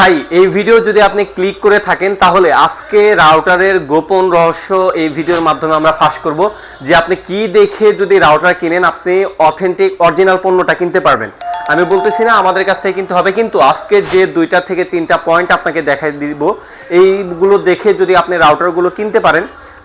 ভাই এই ভিডিও যদি আপনি ক্লিক করে থাকেন তাহলে আজকে রাউটারের গোপন রহস্য এই ভিডিওর মাধ্যমে আমরা ফাঁস করব যে আপনি কি দেখে যদি রাউটার কিনেন আপনি অথেন্টিক অরিজিনাল পণ্যটা কিনতে পারবেন। আমি বলতেছি না আমাদের কাছ থেকে কিনতে হবে, কিন্তু আজকে যে 2টা থেকে 3টা পয়েন্ট আপনাকে দেখাই দিব, এইগুলো দেখে যদি আপনি রাউটারগুলো কিনতে পারেন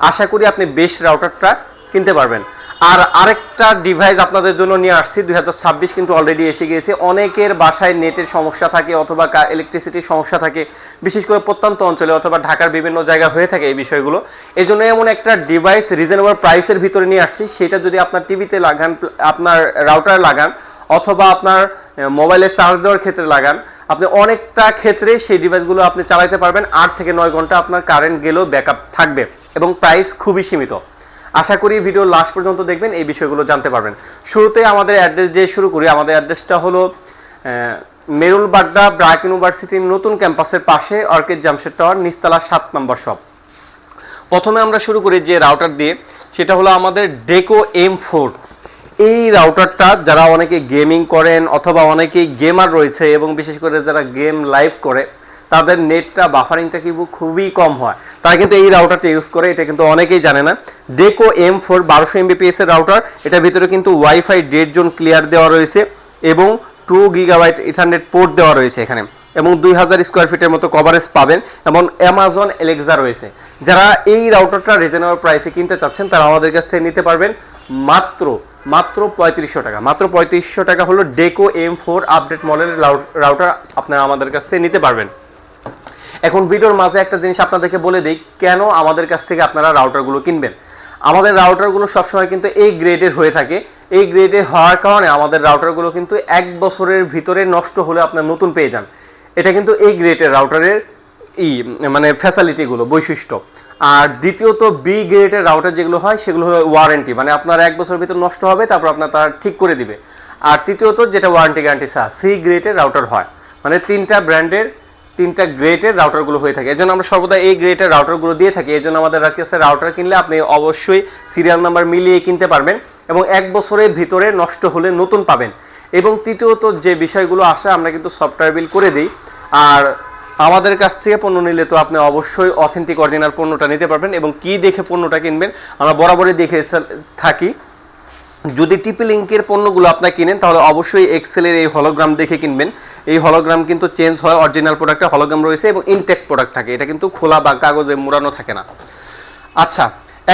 আশা করি আপনি বেস্ট রাউটারটা কিনতে পারবেন। আর আরেকটা ডিভাইস আপনাদের জন্য নিয়ে আসছি, 2026 কিন্তু অলরেডি এসে গিয়েছে। অনেকের বাসায় নেটের সমস্যা থাকে অথবা ইলেকট্রিসিটির সমস্যা থাকে, বিশেষ করে প্রত্যন্ত অঞ্চলে অথবা ঢাকার বিভিন্ন জায়গায় হয়ে থাকে এই বিষয়গুলো। এই জন্য এমন একটা ডিভাইস রিজনেবল প্রাইসের ভিতরে নিয়ে আসছি, সেটা যদি আপনার টিভিতে লাগান, আপনার রাউটার লাগান অথবা আপনার মোবাইলে চার্জ দেওয়ার ক্ষেত্রে লাগান, আপনি অনেকটা ক্ষেত্রে সেই ডিভাইসগুলো আপনি চালাতে পারবেন। 8 থেকে 9 ঘন্টা আপনার কারেন্ট গেলেও ব্যাকআপ থাকবে এবং প্রাইস খুবই সীমিত। আশা করি ভিডিও লাস্ট পর্যন্ত দেখবেন, এই বিষয়গুলো জানতে পারবেন। শুরুতে আমাদের অ্যাড্রেস দিয়ে শুরু করি। আমাদের অ্যাড্রেসটা হলো মেরুল বাড্ডা ব্র্যাক ইউনিভার্সিটির নতুন ক্যাম্পাসের পাশে অর্কিড জামশেদ টাওয়ার, নিচতলা 7 নম্বর শপ। প্রথমে আমরা শুরু করি যে রাউটার দিয়ে, সেটা হলো আমাদের ডেকো M4। এই রাউটারটা যারা অনেকে গেমিং করেন অথবা অনেকেই গেমার রয়েছে এবং বিশেষ করে যারা গেম লাইভ করে তাদের নেটটা বাফারিংটা কিন্তু খুবই কম হয়, তারা কিন্তু এই রাউটারটা ইউজ করে। এটা কিন্তু অনেকেই জানে না। ডেকো M4 1200 MBPS এর রাউটার, এটার ভিতরে কিন্তু ওয়াইফাই ডেড জোন ক্লিয়ার দেওয়া রয়েছে এবং 2 GB ইথারনেট পোর্ট দেওয়া রয়েছে এখানে, এবং 2000 স্কোয়ার ফিটের মতো কভারেজ পাবেন এবং অ্যামাজন এলেক্সা রয়েছে। যারা এই রাউটারটা রিজনেবল প্রাইসে কিনতে চাচ্ছেন তারা আমাদের কাছ থেকে নিতে পারবেন মাত্র 3500 টাকা। মাত্র 3500 টাকা হলো ডেকো M4 আপডেট মডেলের রাউটার আপনারা আমাদের কাছ থেকে নিতে পারবেন। এখন ভিডিওর মাঝে একটা জিনিস আপনাদেরকে বলে দিই, কেন আমাদের কাছ থেকে আপনারা রাউটারগুলো কিনবেন। আমাদের রাউটারগুলো সবসময় কিন্তু এই গ্রেডের হয়ে থাকে। এই গ্রেডের হওয়ার কারণে আমাদের রাউটারগুলো কিন্তু 1 বছরের ভিতরে নষ্ট হলে আপনার নতুন পেয়ে যান। এটা কিন্তু এই গ্রেডের রাউটারের মানে ফ্যাসিলিটিগুলো, বৈশিষ্ট্য। আর দ্বিতীয়ত বি গ্রেডের রাউটার যেগুলো হয় সেগুলো হলো ওয়ারেন্টি, মানে আপনার 1 বছরের ভিতর নষ্ট হবে তারপর আপনার তারা ঠিক করে দিবে। আর তৃতীয়ত যেটা ওয়ারেন্টি গ্যারান্টি ছাড়া সি গ্রেডের রাউটার হয়, মানে 3টা ব্র্যান্ডের 3টা গ্রেডের রাউটারগুলো হয়ে থাকে। এজন্য আমরা সর্বদা এই গ্রেডের রাউটারগুলো দিয়ে থাকি। এই জন্য আমাদের কাছে রাউটার কিনলে আপনি অবশ্যই সিরিয়াল নাম্বার মিলিয়ে কিনতে পারবেন এবং 1 বছরের ভিতরে নষ্ট হলে নতুন পাবেন। এবং তৃতীয়ত যে বিষয়গুলো আসে আমরা কিন্তু সফটওয়্যার বিল করে দিই। আর আমাদের কাছ থেকে পণ্য নিলে তো আপনি অবশ্যই অথেন্টিক অরিজিনাল পণ্যটা নিতে পারবেন। এবং কি দেখে পণ্যটা কিনবেন আমরা বরাবরই দেখে থাকি। যদি টিপি লিঙ্কের পণ্যগুলো আপনার কিনেন তাহলে অবশ্যই এক্সেলের এই হলোগ্রাম দেখে কিনবেন। এই হলোগ্রাম কিন্তু চেঞ্জ হয়, অরিজিনাল প্রোডাক্টে হলোগ্রাম রয়েছে এবং ইনটেক প্রোডাক্ট থাকে, এটা কিন্তু খোলা বা কাগজে মোড়ানো থাকে না। আচ্ছা,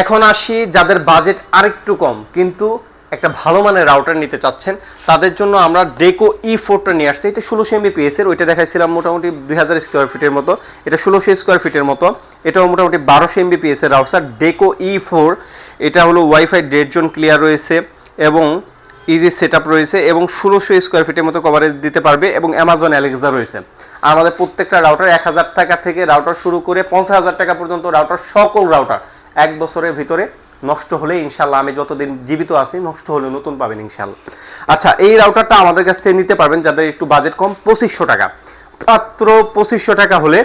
এখন আসি যাদের বাজেট আরেকটু কম কিন্তু একটা ভালো মানের রাউটার নিতে চাচ্ছেন, তাদের জন্য আমরা ডেকো E4টা নিয়ে আসছি। এটা 1600 MBPS এর, ওইটা দেখাইছিলাম মোটামুটি 2000 স্কোয়ার ফিটের মতো, এটা 1600 স্কোয়ার ফিটের মতো, এটাও মোটামুটি 1200 MBPS এর রাউটার ডেকো E4। এটা হলো ওয়াইফাই ডেড জোন ক্লিয়ার রয়েছে এবং ইজি সেটআপ রয়েছে এবং 1600 স্কোয়ার ফিটের মতো কভারেজ দিতে পারবে এবং অ্যামাজন এলেক্সা রয়েছে। আর আমাদের প্রত্যেকটা রাউটার 1000 টাকা থেকে রাউটার শুরু করে 50000 টাকা পর্যন্ত রাউটার, সকল রাউটার 1 বছরের ভিতরে নষ্ট হলে ইনশাল্লাহ, আমি যতদিন জীবিত আছি, নষ্ট হলে নতুন পাবেন ইনশাল্লাহ। আচ্ছা, এই রাউটারটা আমাদের কাছ থেকে নিতে পারবেন যাদের একটু বাজেট কম, 2500 টাকা। মাত্র 2500 টাকা হলে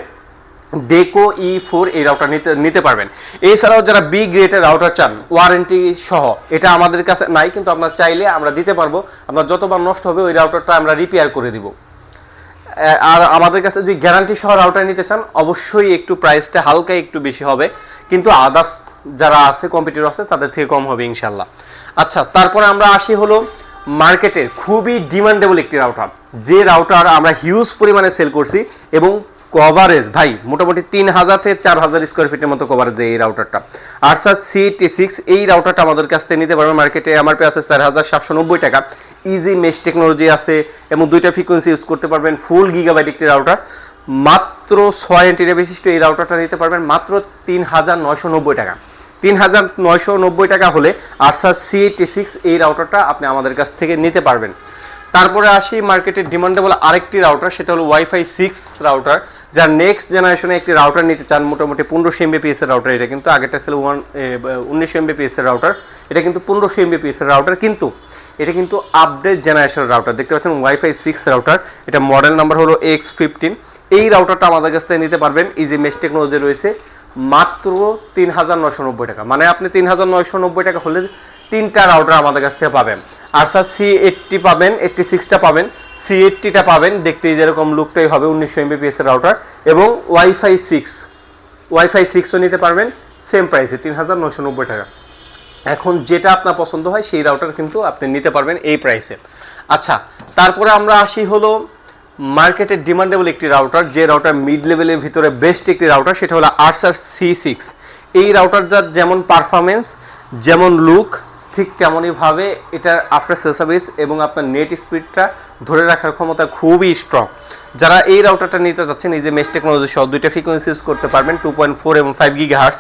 ডেকো E4 এই রাউটার নিতে পারবেন। এছাড়াও যারা বি গ্রেডের রাউটার চান ওয়ারেন্টি সহ, এটা আমাদের কাছে নাই কিন্তু আপনার চাইলে আমরা দিতে পারবো। আপনার যতবার নষ্ট হবে ওই রাউটারটা আমরা রিপেয়ার করে দিব। আর আমাদের কাছে যদি গ্যারান্টি সহ রাউটার নিতে চান অবশ্যই একটু প্রাইসটা হালকা একটু বেশি হবে, কিন্তু আদার্স যারা আছে কম্পিটিটর আছে তাদের থেকে কম হবে ইনশাল্লাহ। আচ্ছা, তারপরে আমরা আসি হলো মার্কেটের খুবই ডিমান্ডেবল একটি রাউটার, যে রাউটার আমরা হিউজ পরিমাণে সেল করছি এবং কভারেজ ভাই মোটামুটি 3000 থেকে 4000 স্কোয়ার ফিটের মতো কভারেজ দেয় এই রাউটারটা। আরসাস CT6 এই রাউটারটা আমাদের কাছ থেকে নিতে পারবেন। মার্কেটে এমআরপি আছে 4790 টাকা। ইজি মেশ টেকনোলজি আছে এবং 2টা ফ্রিকোয়েন্সি ইউজ করতে পারবেন। ফুল গিগাবাইট একটি রাউটার, মাত্র 6 এন্টিনা বিশিষ্ট এই রাউটারটা নিতে পারবেন মাত্র 3990 টাকা। 3990 টাকা হলে আরসাস CT6 এই রাউটারটা আপনি আমাদের কাছ থেকে নিতে পারবেন। তারপরে আসি মার্কেটের ডিমান্ডেবল আরেকটি রাউটার, সেটা হলো ওয়াইফাই 6 রাউটার। যার নেক্সট জেনারেশনে একটি রাউটার নিতে চান, মোটামুটি 1500 MBPS এর রাউটার। এটা কিন্তু আগেটা ছিল 1900 MBPS এর রাউটার, এটা কিন্তু 1500 MBPS এর রাউটার, কিন্তু এটা কিন্তু আপডেট জেনারেশনের রাউটার। দেখতে পাচ্ছেন ওয়াইফাই 6 রাউটার, এটা মডেল নাম্বার হলো X15। এই রাউটারটা আমাদের কাছ থেকে নিতে পারবেন, ইজি মেশ টেকনোলজি রয়েছে, মাত্র 3990 টাকা। মানে আপনি 3990 টাকা হলে 3টা রাউটার আমাদের কাছ থেকে পাবেন। আরসাস C80 পাবেন, 86টা পাবেন, C80টা পাবেন, দেখতে যেরকম লুকটাই হবে 1900 Mbps এর রাউটার, এবং ওয়াইফাই 6ও নিতে পারবেন সেম প্রাইসে 3990 টাকা। এখন যেটা আপনার পছন্দ হয় সেই রাউটার কিন্তু আপনি নিতে পারবেন এই প্রাইসে। আচ্ছা, তারপরে আমরা আসি হলো মার্কেটের ডিমান্ডেবল একটি রাউটার, যে রাউটার মিড লেভেলের ভিতরে বেস্ট একটি রাউটার, সেটা হলো আর্সার C6। এই রাউটারটার যেমন পারফরমেন্স, যেমন লুক, ঠিক তেমনইভাবে এটার আফটার সেল সার্ভিস এবং আপনার নেট স্পিডটা ধরে রাখার ক্ষমতা খুবই স্ট্রং। যারা এই রাউটারটা নিতে চাচ্ছেন, এই যে মেশ টেকনোলজি সহ দুইটা ফ্রিকোয়েন্সি ইউজ করতে পারবেন, 2.4 এবং 5 GHz।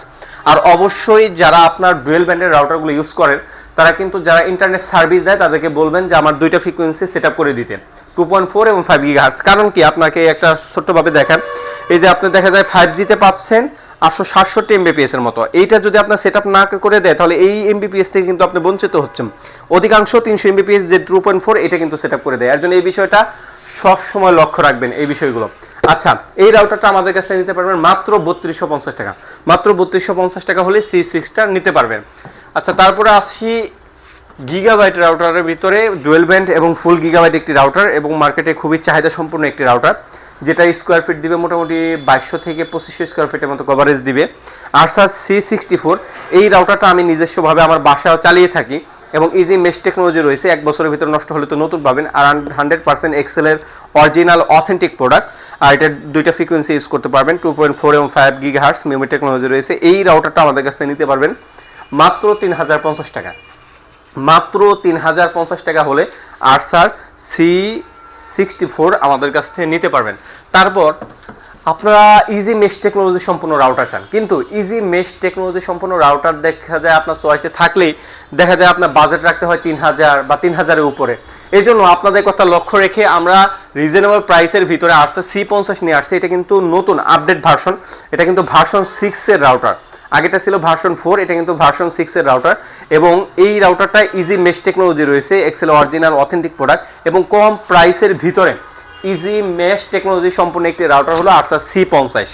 আর অবশ্যই যারা আপনার ডুয়েল ব্যান্ডের রাউটারগুলো ইউজ করেন, তারা কিন্তু যারা ইন্টারনেট সার্ভিস দেয় তাদেরকে বলবেন যে আমার দুইটা ফ্রিকোয়েন্সি সেট আপ করে দিতে, 2.4 এবং 5 GHz। কারণ কি, আপনাকে একটা ছোট্টভাবে দেখেন, এই যে আপনি দেখা যায় 5G-তে পাচ্ছেন 867 Mbps এর মতো, এইটা যদি আপনার সেট আপ না করে দেয় তাহলে এই Mbps থেকে কিন্তু আপনি বঞ্চিত হচ্ছেন। অধিকাংশ 300 Mbps যে 2.4 এটা কিন্তু সেট আপ করে দেয়, এর জন্য এই বিষয়টা সব সময় লক্ষ্য রাখবেন এই বিষয়গুলো। আচ্ছা, এই রাউটারটা আমাদের কাছে নিতে পারবেন মাত্র 3250 টাকা। মাত্র 3250 টাকা হলে C6টা নিতে পারবেন। আচ্ছা, তারপরে আসি গিগাবাইট রাউটারের ভিতরে ডুয়েল ব্যান্ড এবং ফুল গিগাবাইট একটি রাউটার, এবং মার্কেটে খুবই চাহিদা সম্পন্ন একটি রাউটার, যেটা স্কোয়ার ফিট দিবে মোটামুটি 2200 থেকে 2500 স্কোয়ার ফিটের মতো কভারেজ দিবে। আরসার C64 এই রাউটারটা আমি নিজস্বভাবে আমার বাসায় চালিয়ে থাকি, এবং ইজি মেশ টেকনোলজি রয়েছে, 1 বছরের ভিতরে নষ্ট হলে তো নতুন পাবেন, আর 100% এক্সেলের অরিজিনাল অথেন্টিক প্রোডাক্ট। আর এটা দুইটা ফ্রিকোয়েন্সি ইউজ করতে পারবেন, 2.4 এবং 5 GHz মেমোরি টেকনোলজি রয়েছে। এই রাউটারটা আমাদের কাছ থেকে নিতে পারবেন মাত্র 3050 টাকা। মাত্র 3050 টাকা হলে আরসার C64 আমাদের কাছ থেকে নিতে পারবেন। তারপর আপনারা ইজি মেশ টেকনোলজি সম্পূর্ণ রাউটার চান, কিন্তু ইজি মেশ টেকনোলজি সম্পূর্ণ রাউটার দেখা যায় আপনার চয়েসে থাকলেই দেখা যায় আপনার বাজেট রাখতে হয় 3000 বা 3000-এর উপরে। এই জন্য আপনাদের কথা লক্ষ্য রেখে আমরা রিজনেবল প্রাইসের ভিতরে আরসার C50 নিয়ে আসছি। এটা কিন্তু নতুন আপডেট ভার্সন, এটা কিন্তু ভার্সন 6-এর রাউটার, আগেটা ছিল ভার্সন 4, এটা কিন্তু ভার্সন 6-এর রাউটার। এবং এই রাউটারটা ইজি মেশ টেকনোলজি রয়েছে, এক্সেল অরিজিনাল অথেন্টিক প্রোডাক্ট, এবং কম প্রাইসের ভিতরে ইজি মেশ টেকনোলজি সম্পূর্ণ একটি রাউটার হলো আরসার C50।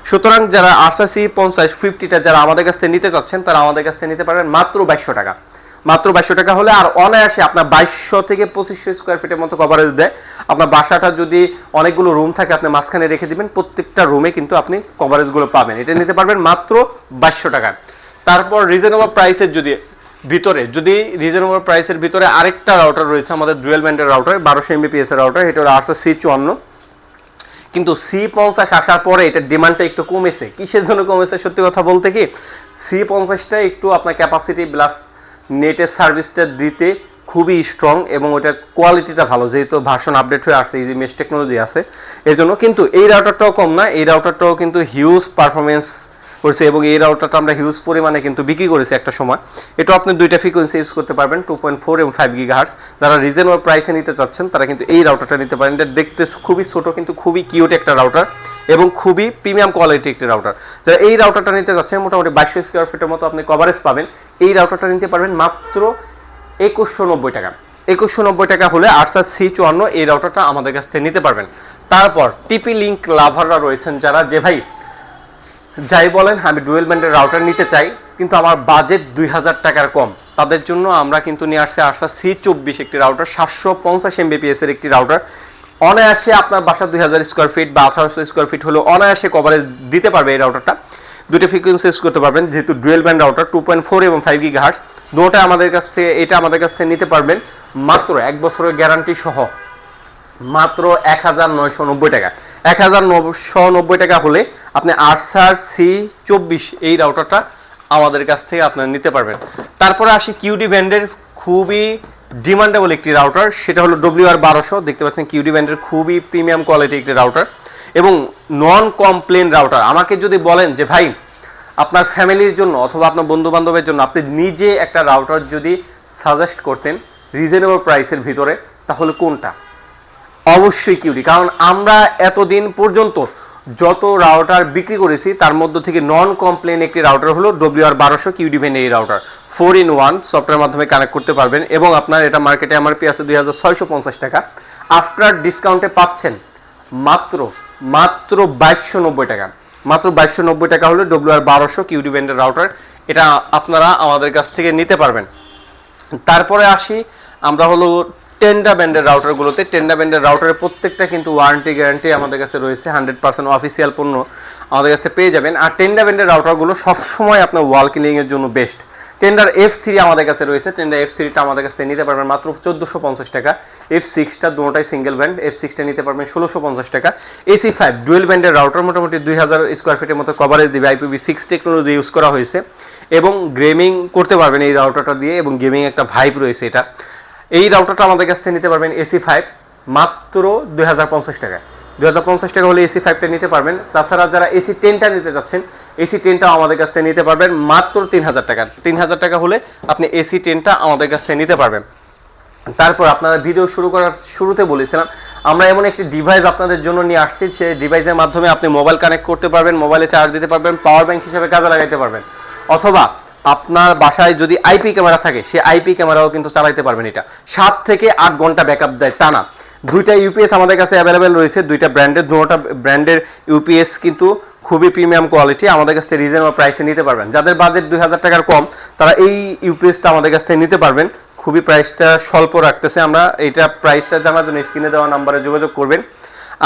সুতরাং যারা আরসার C50 50টা যারা আমাদের কাছ থেকে নিতে চাচ্ছেন, তারা আমাদের কাছ থেকে নিতে পারবেন মাত্র 2200 টাকা। মাত্র 2200 টাকা হলে আর অনায়াসে আপনার 2200 থেকে 2500 স্কোয়ার ফিটের মতো কভারেজ দেয়। আপনার বাসাটা যদি অনেকগুলো রুম থাকে, আপনি মাঝখানে রেখে দিবেন, প্রত্যেকটা রুমে কিন্তু আপনি কভারেজগুলো পাবেন। এটা নিতে পারবেন মাত্র 2200 টাকা। তারপর রিজনেবল প্রাইসের যদি রিজনেবল প্রাইসের ভিতরে আরেকটা রাউটার রয়েছে আমাদের ডুয়েল ব্যান্ডের রাউটার, 1200 Mbps এর রাউটার, এটা হলো আরসার C54। কিন্তু C50 আসার পরে এটার ডিমান্ডটা একটু কমেছে। কিসের জন্য কমেছে? সত্যি কথা বলতে কি, C50টা একটু আপনার ক্যাপাসিটি প্লাস নেটের সার্ভিসটা দিতে খুবই স্ট্রং, এবং ওটার কোয়ালিটিটা ভালো, যেহেতু ভার্সন আপডেট হয়ে আসছে, ইজি মেশ টেকনোলজি আছে এর জন্য। কিন্তু এই রাউটারটাও কম না, এই রাউটারটাও কিন্তু হিউজ পারফরমেন্স করছে, এবং এই রাউটারটা আমরা হিউজ পরিমাণে কিন্তু বিক্রি করেছি একটা সময়। এটা আপনি দুইটা ফ্রিকোয়েন্সি ইউজ করতে পারবেন, 2.4 এবং 5 GHz। যারা রিজনেবল প্রাইসে নিতে চাচ্ছেন তারা কিন্তু এই রাউটারটা নিতে পারেন। এটা দেখতে খুবই ছোট কিন্তু খুবই কিউট একটা রাউটার, এবং খুবই প্রিমিয়াম কোয়ালিটি একটি রাউটার। যারা এই রাউটারটা নিতে যাচ্ছেন, মোটামুটি 2200 স্কোয়ার ফিটের মতো আপনি কভারেজ পাবেন। এই রাউটারটা নিতে পারবেন মাত্র 2190 টাকা। 2190 টাকা হলে আরসার C54 এই রাউটারটা আমাদের কাছ থেকে নিতে পারবেন। তারপর টিপি লিঙ্ক লাভাররা রয়েছেন যারা, যে ভাই যাই বলেন আমি ডুয়েল ব্যান্ডের রাউটার নিতে চাই কিন্তু আমার বাজেট 2000 টাকার কম, তাদের জন্য আমরা কিন্তু নিয়ে আসছি আরসার C24 একটি রাউটার, 750 Mbps এর একটি রাউটার। অনায়াসে আপনার বাসা 2000 স্কোয়ার ফিট বা 1800 স্কোয়ার ফিট হলেও অনায়াসে কভারেজ দিতে পারবে এই রাউটারটা। দুটো ফ্রিকোয়েন্সি ইউজ করতে পারবেন, যেহেতু ডুয়েল ব্যান্ড রাউটার, 2.4 এবং 5 GHz। দুটোটা আমাদের কাছ থেকে, এটা আমাদের কাছ থেকে নিতে পারবেন মাত্র 1 বছরের গ্যারান্টি সহ মাত্র 1990 টাকা। 1990 টাকা হলে আপনি আরসার C24 এই রাউটারটা আমাদের কাছ থেকে আপনারা নিতে পারবেন। তারপরে আসি কিউডি ব্যান্ডের খুবই ডিমান্ডেবল একটি রাউটার, সেটা হলো WR1200। দেখতে পাচ্ছেন কিউডি ব্যান্ডের খুবই প্রিমিয়াম কোয়ালিটি একটি রাউটার এবং নন কমপ্লেন রাউটার। আমাকে যদি বলেন যে ভাই আপনার ফ্যামিলির জন্য অথবা আপনার বন্ধু বান্ধবের জন্য আপনি নিজে একটা রাউটার যদি সাজেস্ট করতেন রিজনেবল প্রাইসের ভিতরে, তাহলে কোনটা? অবশ্যই কিউডি। কারণ আমরা এতদিন পর্যন্ত যত রাউটার বিক্রি করেছি তার মধ্য থেকে নন কমপ্লেন একটি রাউটার হলো WR1200 কিউডি ব্যান্ড এই রাউটার। 4-in-1 সফটওয়্যার মাধ্যমে কানেক্ট করতে পারবেন এবং আপনার এটা মার্কেটে এমআরপি আছে 2650 টাকা। আফটার ডিসকাউন্টে পাচ্ছেন মাত্র 2290 টাকা। মাত্র 2290 টাকা হলো WR1200 কিউডি ব্যান্ডের রাউটার, এটা আপনারা আমাদের কাছ থেকে নিতে পারবেন। তারপরে আসি আমরা হলো টেন্ডা ব্র্যান্ডের রাউটারগুলোতে। টেন্ডা ব্র্যান্ডের রাউটারের প্রত্যেকটা কিন্তু ওয়ারেন্টি গ্যারান্টি আমাদের কাছে রয়েছে, 100% অফিসিয়াল পণ্য আমাদের কাছে পেয়ে যাবেন। আর টেন্ডা ব্র্যান্ডের রাউটারগুলো সবসময় আপনার ওয়াল ক্লিনিংয়ের জন্য বেস্ট। টেন্ডার F3 আমাদের কাছে রয়েছে, টেন্ডার F3টা আমাদের কাছে নিতে পারবেন মাত্র 1450 টাকা। F6টা দুটোটাই সিঙ্গেল ব্র্যান্ড, F6টা নিতে পারবেন 1650 টাকা। AC5 ডুয়েল ব্র্যান্ডের রাউটার, মোটামুটি 2000 স্কোয়ার ফিটের মতো কভারেজ দিবে, IPv6 টেকনোলজি ইউজ করা হয়েছে এবং গেমিং করতে পারবেন এই রাউটারটা দিয়ে, এবং গেমিং একটা ভাইব রয়েছে এটা। এই রাউটারটা আমাদের কাছ থেকে নিতে পারবেন AC5 মাত্র 2050 টাকায়। 2050 টাকা হলে AC5টা নিতে পারবেন। তাছাড়া যারা AC10টা নিতে চাচ্ছেন, AC10টাও আমাদের কাছ থেকে নিতে পারবেন মাত্র 3000 টাকা। 3000 টাকা হলে আপনি AC10টা আমাদের কাছ থেকে নিতে পারবেন। তারপর আপনারা ভিডিও শুরু করার শুরুতে বলেছিলাম আমরা এমন একটি ডিভাইস আপনাদের জন্য নিয়ে আসছি, সেই ডিভাইসের মাধ্যমে আপনি মোবাইল কানেক্ট করতে পারবেন, মোবাইলে চার্জ দিতে পারবেন, পাওয়ার ব্যাংক হিসেবে কাজে লাগাইতে পারবেন, অথবা আপনার বাসায় যদি IP ক্যামেরা থাকে সেই IP ক্যামেরাও কিন্তু চালাইতে পারবেন। এটা 7 থেকে 8 ঘন্টা ব্যাকআপ দেয় টানা। দুইটা UPS আমাদের কাছে অ্যাভেলেবেল রয়েছে, দুইটা ব্র্যান্ডের, দুটোটা ব্র্যান্ডের UPS কিন্তু খুবই প্রিমিয়াম কোয়ালিটি, আমাদের কাছ থেকে রিজনেবল প্রাইসে নিতে পারবেন। যাদের বাজেট 2000 টাকার কম তারা এই UPSটা আমাদের কাছ থেকে নিতে পারবেন। খুবই প্রাইসটা স্বল্প রাখতেছে আমরা, এইটা প্রাইসটা জানার জন্য স্ক্রিনে দেওয়া নাম্বারে যোগাযোগ করবেন।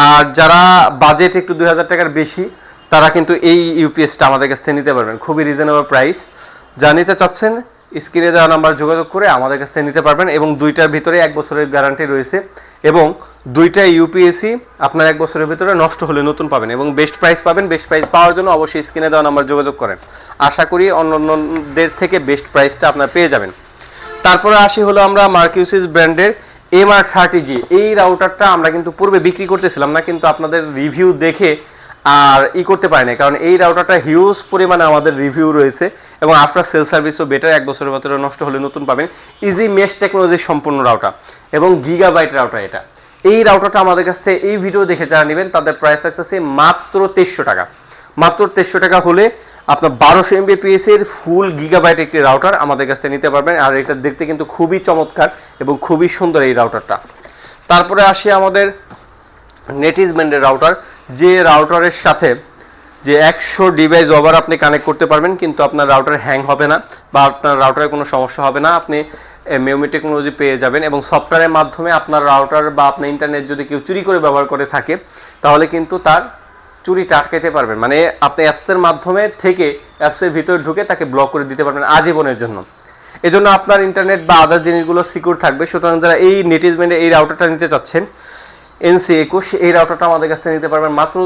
আর যারা বাজেট একটু 2000 টাকার বেশি তারা কিন্তু এই UPSটা আমাদের কাছ থেকে নিতে পারবেন, খুবই রিজনেবল প্রাইস। যা নিতে চাচ্ছেন স্ক্রিনে দেওয়া নাম্বার যোগাযোগ করে আমাদের কাছ থেকে নিতে পারবেন, এবং দুইটার ভিতরে 1 বছরের গ্যারান্টি রয়েছে, এবং দুইটা UPSই আপনার 1 বছরের ভিতরে নষ্ট হলে নতুন পাবেন, এবং বেস্ট প্রাইস পাবেন। বেস্ট প্রাইস পাওয়ার জন্য অবশ্যই স্ক্রিনে দেওয়া নাম্বার যোগাযোগ করেন, আশা করি অন্যদের থেকে বেস্ট প্রাইসটা আপনারা পেয়ে যাবেন। তারপরে আসি হলো আমরা মার্কিউসিস ব্র্যান্ডের MR30G। এই রাউটারটা আমরা কিন্তু পূর্বে বিক্রি করতেছিলাম না, কিন্তু আপনাদের রিভিউ দেখে আর করতে পারি না, কারণ এই রাউটারটা হিউজ পরিমাণে আমাদের রিভিউ রয়েছে, এবং আফটার সেল সার্ভিসও বেটার, 1 বছরের ভিতরে নষ্ট হলে নতুন পাবেন। ইজি মেশ টেকনোলজির সম্পূর্ণ রাউটার এবং গিগাবাইট রাউটার এটা। এই রাউটারটা আমাদের কাছ থেকে এই ভিডিও দেখে যারা নেবেন তাদের প্রাইস থাকতেছে মাত্র 2300 টাকা। মাত্র 2300 টাকা হলে আপনার 1200 Mbps এর ফুল গিগাবাইট একটি রাউটার আমাদের কাছ থেকে নিতে পারবেন। আর এটা দেখতে কিন্তু খুবই চমৎকার এবং খুবই সুন্দর এই রাউটারটা। তারপরে আসি আমাদের নেটিজ ব্র্যান্ডের রাউটার, যে রাউটারের সাথে যে 100 ডিভাইস ওভার আপনি কানেক্ট করতে পারবেন, কিন্তু আপনার রাউটার হ্যাং হবে না বা আপনার রাউটারে কোনো সমস্যা হবে না। আপনি মেমোরি টেকনোলজি পেয়ে যাবেন, এবং সফটওয়্যারের মাধ্যমে আপনার রাউটার বা আপনার ইন্টারনেট যদি কেউ চুরি করে ব্যবহার করে থাকে তাহলে কিন্তু তার চুরিটা আটকাতে পারবেন, মানে আপনি অ্যাপসের মাধ্যমে থেকে অ্যাপসের ভিতরে ঢুকে তাকে ব্লক করে দিতে পারবেন আজীবনের জন্য। এজন্য আপনার ইন্টারনেট বা আদার জিনিসগুলো সিকিউর থাকবে। সুতরাং যারা এই নেটিজ ব্র্যান্ডের এই রাউটারটা নিতে চাচ্ছেন NC21, এই রাউটারটা আমাদের কাছ থেকে নিতে পারবেন মাত্র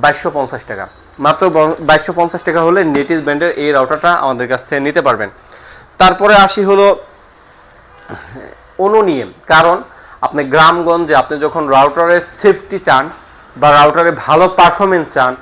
2250 টাকা। মাত্র 2250 টাকা হলে নেটিজ ব্র্যান্ডের এই রাউটারটা আমাদের কাছ থেকে নিতে পারবেন। তারপরে আসি হলো অনুনিয়ম, কারণ আপনি গ্রামগঞ্জে আপনি যখন রাউটারের সেফটি চান বা রাউটারে ভালো পারফরমেন্স চান,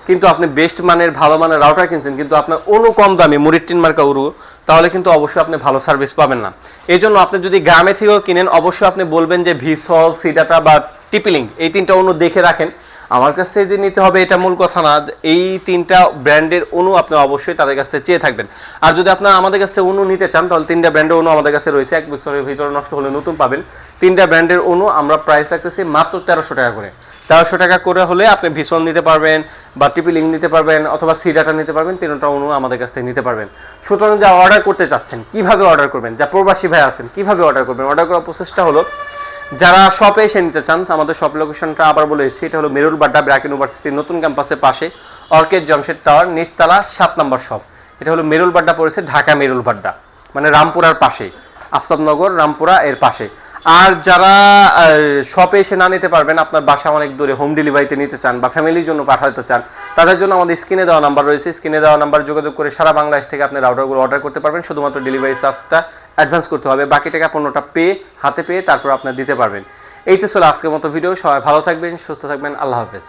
কিন্তু আপনি বেস্ট মানের ভালো মানের রাউটার কিনছেন কিন্তু আপনার অনু কম দামি মুরিটিন মার্কা উরু, তাহলে কিন্তু অবশ্যই আপনি ভালো সার্ভিস পাবেন না। এই জন্য আপনি যদি গ্রামে থেকেও কিনেন অবশ্যই আপনি বলবেন যে ভিসল, সিডাটা বা টিপিলিঙ্ক এই 3টা অনু দেখে রাখেন। আমার কাছ থেকে যে নিতে হবে এটা মূল কথা না, এই 3টা ব্র্যান্ডের অনু আপনি অবশ্যই তাদের কাছ থেকে চেয়ে থাকবেন। আর যদি আপনারা আমাদের কাছ থেকে অনু নিতে চান তাহলে 3টা ব্র্যান্ডের অনু আমাদের কাছে রয়েছে, 1 বছরের ভিতরে নষ্ট হলে নতুন পাবেন। 3টা ব্র্যান্ডের অনু আমরা প্রাইস রাখতেছি মাত্র 1300 টাকা করে। 1300 টাকা করে হলে আপনি ভিসল নিতে পারবেন বা টিপিলিঙ্ক নিতে পারবেন অথবা সিডাটা নিতে পারবেন, 3টা অনু আমাদের কাছ থেকে নিতে পারবেন। সুতরাং যা অর্ডার করতে চাচ্ছেন কিভাবে অর্ডার করবেন, যা প্রবাসী ভাই আছেন কিভাবে অর্ডার করবেন, অর্ডার করার প্রসেসটা হলো যারা শপে এসে নিতে চান, আমাদের শপ লোকেশনটা আবার বলে এসেছি, এটা হলো মেরুল বাড্ডা ব্র্যাক ইউনিভার্সিটির নতুন ক্যাম্পাসের পাশে অর্কেড জমশেদ টাওয়ার নিচতলা 7 নম্বর শপ। এটা হলো মেরুল বাড্ডা পড়েছে ঢাকা মেরুল বাড্ডা, মানে রামপুরার পাশেই, আফতাবনগর রামপুরা এর পাশে। আর যারা শপে এসে না নিতে পারবেন, আপনার বাসা অনেক দূরে, হোম ডেলিভারিতে নিতে চান বা ফ্যামিলির জন্য পাঠাতে চান, তাদের জন্য আমাদের স্ক্রিনে দেওয়া নাম্বার রয়েছে, স্ক্রিনে দেওয়া নাম্বার যোগাযোগ করে সারা বাংলাদেশ থেকে আপনি রাউটারগুলো অর্ডার করতে পারবেন। শুধুমাত্র ডেলিভারি চার্জটা অ্যাডভান্স করতে হবে, বাকি টাকা পণ্যটা হাতে পেয়ে তারপর আপনার দিতে পারবেন। এই তো ছিল আজকের মতো ভিডিও। সবাই ভালো থাকবেন, সুস্থ থাকবেন, আল্লাহ হাফেজ।